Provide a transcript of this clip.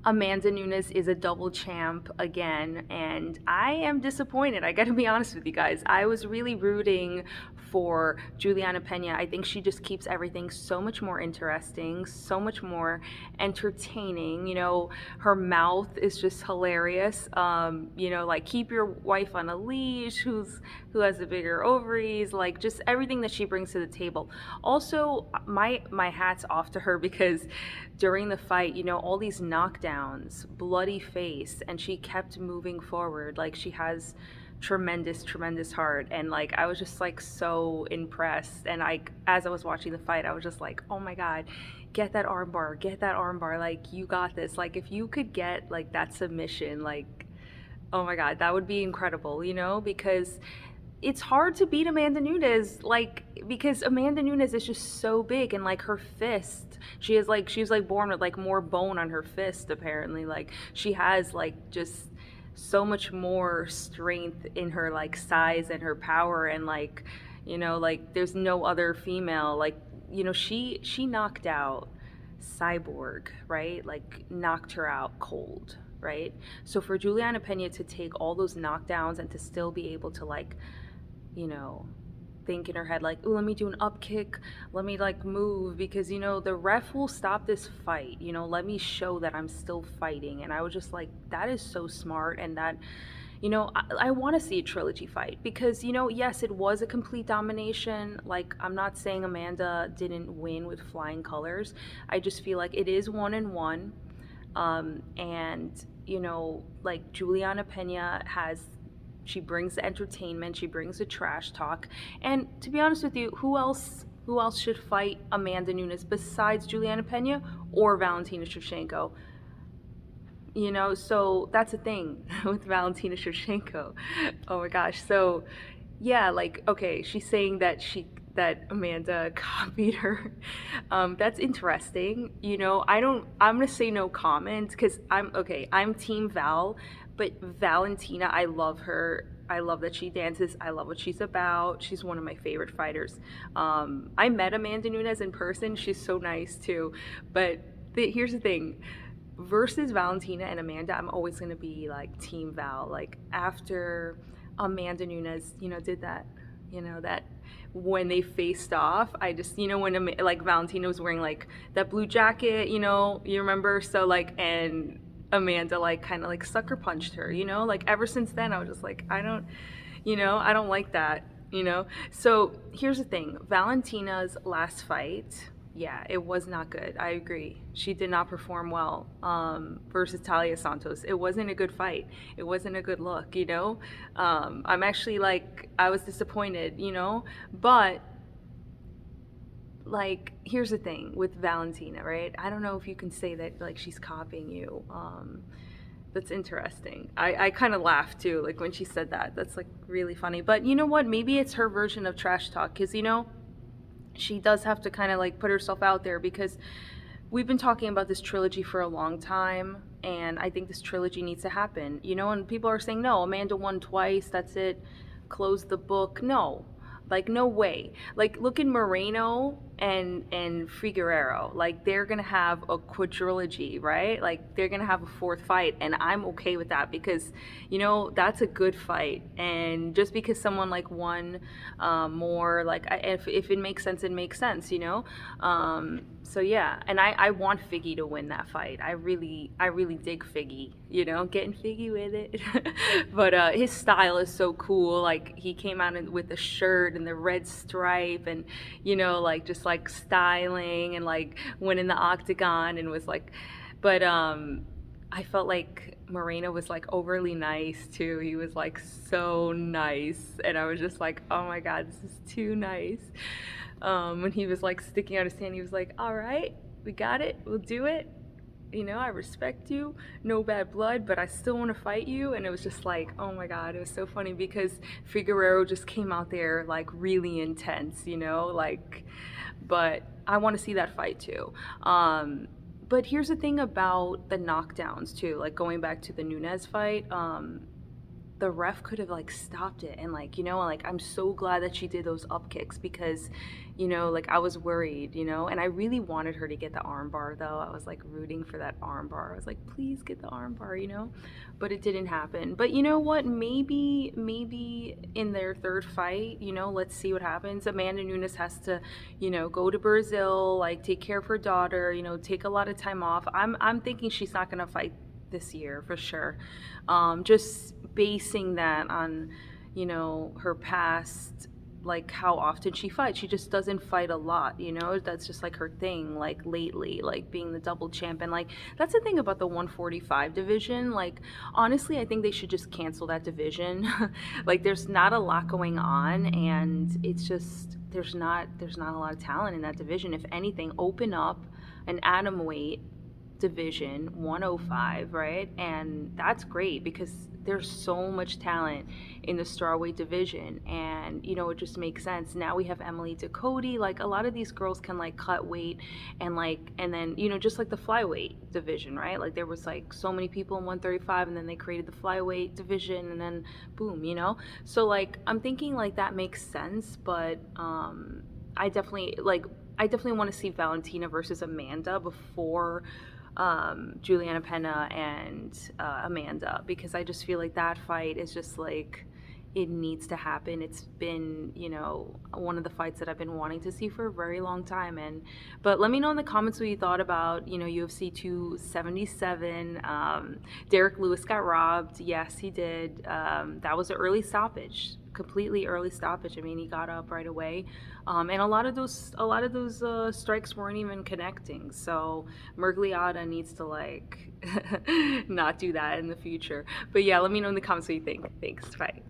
Amanda Nunes is a double champ again, and I am disappointed. I gotta be honest with you guys. I was really rooting for Julianna Pena. I think she just keeps everything so much more interesting, so much more entertaining. Her mouth is just hilarious. Like keep your wife on a leash, who has the bigger ovaries, like just everything that she brings to the table. Also, my hat's off to her because during the fight, all these knockdowns, bloody face, and she kept moving forward. Like she has tremendous heart, and like I was just like so impressed. And as I was watching the fight, I was just like, oh my god, get that armbar, like you got this. Like if you could get like that submission, like oh my god, that would be incredible, because it's hard to beat Amanda Nunes, like because Amanda Nunes is just so big, and like her fist, she's like born with like more bone on her fist apparently. Like she has like just so much more strength in her like size and her power, and like like there's no other female like she knocked out Cyborg, right? Like knocked her out cold, right? So for Juliana Pena to take all those knockdowns and to still be able to like you know, think in her head like, "Ooh, let me do an up kick, let me like move because the ref will stop this fight. Let me show that I'm still fighting." And I was just like, that is so smart, and that I want to see a trilogy fight because yes, it was a complete domination. Like I'm not saying Amanda didn't win with flying colors. I just feel like it is 1-1, and like Juliana Pena has she brings the entertainment, she brings the trash talk. And to be honest with you, who else should fight Amanda Nunes besides Juliana Pena or Valentina Shevchenko? So that's the thing with Valentina Shevchenko. Oh my gosh. So yeah, like okay, she's saying that Amanda copied her. That's interesting. I'm gonna say no comment because I'm Team Val, but Valentina, I love her. I love that she dances. I love what she's about. She's one of my favorite fighters. I met Amanda Nunes in person. She's so nice too. But here's the thing, versus Valentina and Amanda, I'm always going to be like Team Val. Like after Amanda Nunes, did that, that when they faced off, I just, when like Valentina was wearing like that blue jacket, you remember? So like, and Amanda like kind of like sucker punched her, like ever since then, I was just like, I don't like that, So here's the thing, Valentina's last fight, yeah, it was not good. I agree. She did not perform well versus Talia Santos. It wasn't a good fight. It wasn't a good look, I'm actually like, I was disappointed, But, like, here's the thing with Valentina, right? I don't know if you can say that, like, she's copying you. That's interesting. I kind of laughed too, like, when she said that. That's, like, really funny. But you know what? Maybe it's her version of trash talk because, she does have to kind of like put herself out there because we've been talking about this trilogy for a long time, and I think this trilogy needs to happen. And people are saying, no, Amanda won twice, that's it, close the book. No, like no way. Like look at Moreno and Figueroa. Like they're gonna have a quadrilogy, right? Like they're gonna have a fourth fight, and I'm okay with that because that's a good fight. And just because someone like won more, like if it makes sense, it makes sense, so yeah, and I want Figgy to win that fight. I really dig Figgy, getting Figgy with it. But his style is so cool. Like he came out with the shirt and the red stripe, and like just like styling, and like went in the octagon and was like, but I felt like Moreno was like overly nice too. He was like so nice, and I was just like, oh my god, this is too nice. When he was like sticking out his hand, he was like, all right, we got it, we'll do it. I respect you, no bad blood, but I still want to fight you. And it was just like, oh my god, it was so funny because Figueroa just came out there like really intense, like, but I want to see that fight too. But here's the thing about the knockdowns too, like going back to the Nunes fight. the ref could have like stopped it, and like, like I'm so glad that she did those up kicks because, like I was worried, and I really wanted her to get the armbar though. I was like rooting for that armbar. I was like, please get the armbar, but it didn't happen. But you know what? Maybe in their third fight, let's see what happens. Amanda Nunes has to, go to Brazil, like take care of her daughter, take a lot of time off. I'm thinking she's not gonna fight this year for sure. Just basing that on, her past, like how often she fights. She just doesn't fight a lot, That's just like her thing, like lately, like being the double champ. And like that's the thing about the 145 division. Like honestly, I think they should just cancel that division. Like there's not a lot going on, and it's just there's not a lot of talent in that division. If anything, open up an atom weight division 105, right? And that's great because there's so much talent in the strawweight division, and it just makes sense. Now we have Emily Ducote. Like a lot of these girls can like cut weight, and then just like the flyweight division, right? Like there was like so many people in 135, and then they created the flyweight division, and then boom, so like I'm thinking like that makes sense. But I definitely want to see Valentina versus Amanda before Julianna Pena and Amanda, because I just feel like that fight is just like it needs to happen. It's been, one of the fights that I've been wanting to see for a very long time. But let me know in the comments what you thought about, UFC 277. Derek Lewis got robbed. Yes, he did. That was an early stoppage, completely early stoppage. I mean, he got up right away, and a lot of those strikes weren't even connecting. So Mergliata needs to like not do that in the future. But yeah, let me know in the comments what you think. Thanks. Bye.